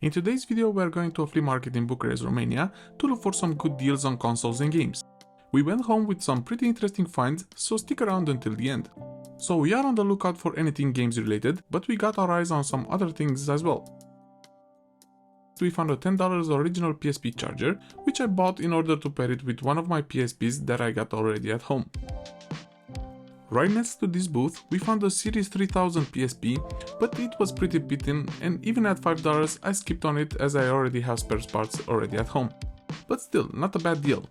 In today's video we are going to a flea market in Bucharest, Romania to look for some good deals on consoles and games. We went home with some pretty interesting finds, so stick around until the end. So we are on the lookout for anything games related, but we got our eyes on some other things as well. We found a $10 original PSP charger, which I bought in order to pair it with one of my PSPs that I got already at home. Right next to this booth, we found a Series 3000 PSP, but it was pretty beaten, and even at $5 I skipped on it as I already have spare parts already at home. But still, not a bad deal.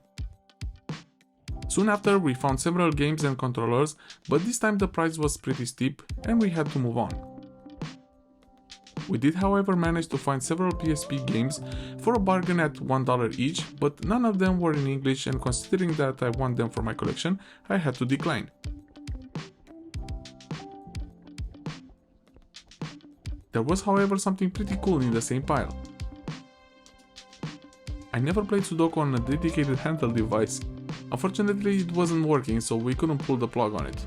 Soon after we found several games and controllers, but this time the price was pretty steep and we had to move on. We did however manage to find several PSP games for a bargain at $1 each, but none of them were in English, and considering that I want them for my collection, I had to decline. There was however something pretty cool in the same pile. I never played Sudoku on a dedicated handheld device. Unfortunately it wasn't working, so we couldn't pull the plug on it.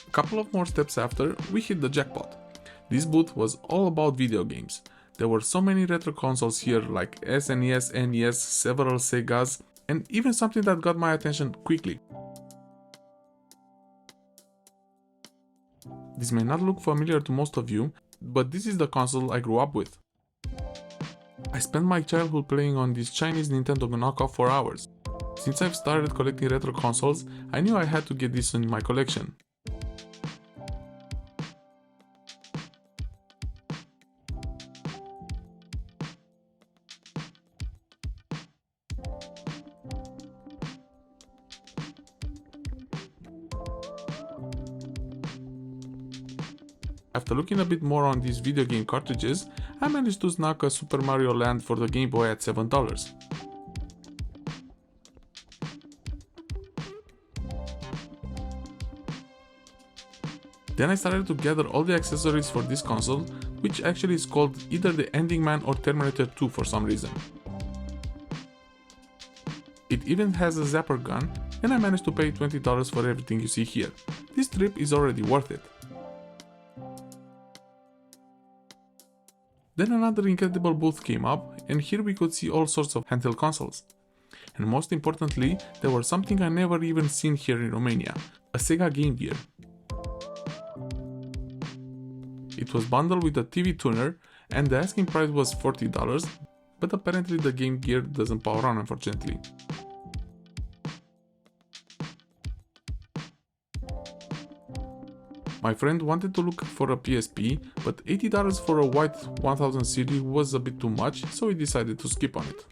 A couple of more steps after, we hit the jackpot. This booth was all about video games. There were so many retro consoles here like SNES, NES, several Segas, and even something that got my attention quickly. This may not look familiar to most of you, but this is the console I grew up with. I spent my childhood playing on this Chinese Nintendo knockoff for hours. Since I've started collecting retro consoles, I knew I had to get this in my collection. After looking a bit more on these video game cartridges, I managed to snag a Super Mario Land for the Game Boy at $7. Then I started to gather all the accessories for this console, which actually is called either the Ending Man or Terminator 2 for some reason. It even has a zapper gun, and I managed to pay $20 for everything you see here. This trip is already worth it. Then another incredible booth came up, and here we could see all sorts of handheld consoles. And most importantly, there was something I never even seen here in Romania, a Sega Game Gear. It was bundled with a TV tuner, and the asking price was $40, but apparently the Game Gear doesn't power on, unfortunately. My friend wanted to look for a PSP, but $80 for a white 1000 series was a bit too much, so we decided to skip on it.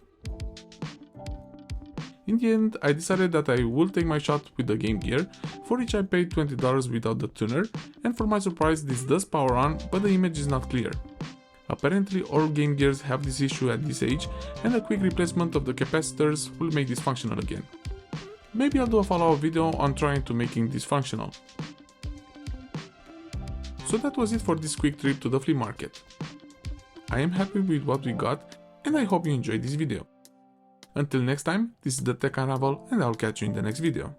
In the end, I decided that I will take my shot with the Game Gear, for which I paid $20 without the tuner, and for my surprise this does power on, but the image is not clear. Apparently all Game Gears have this issue at this age, and a quick replacement of the capacitors will make this functional again. Maybe I'll do a follow-up video on trying to making this functional. So that was it for this quick trip to the flea market. I am happy with what we got, and I hope you enjoyed this video. Until next time, this is the Tech Unravel, and I'll catch you in the next video.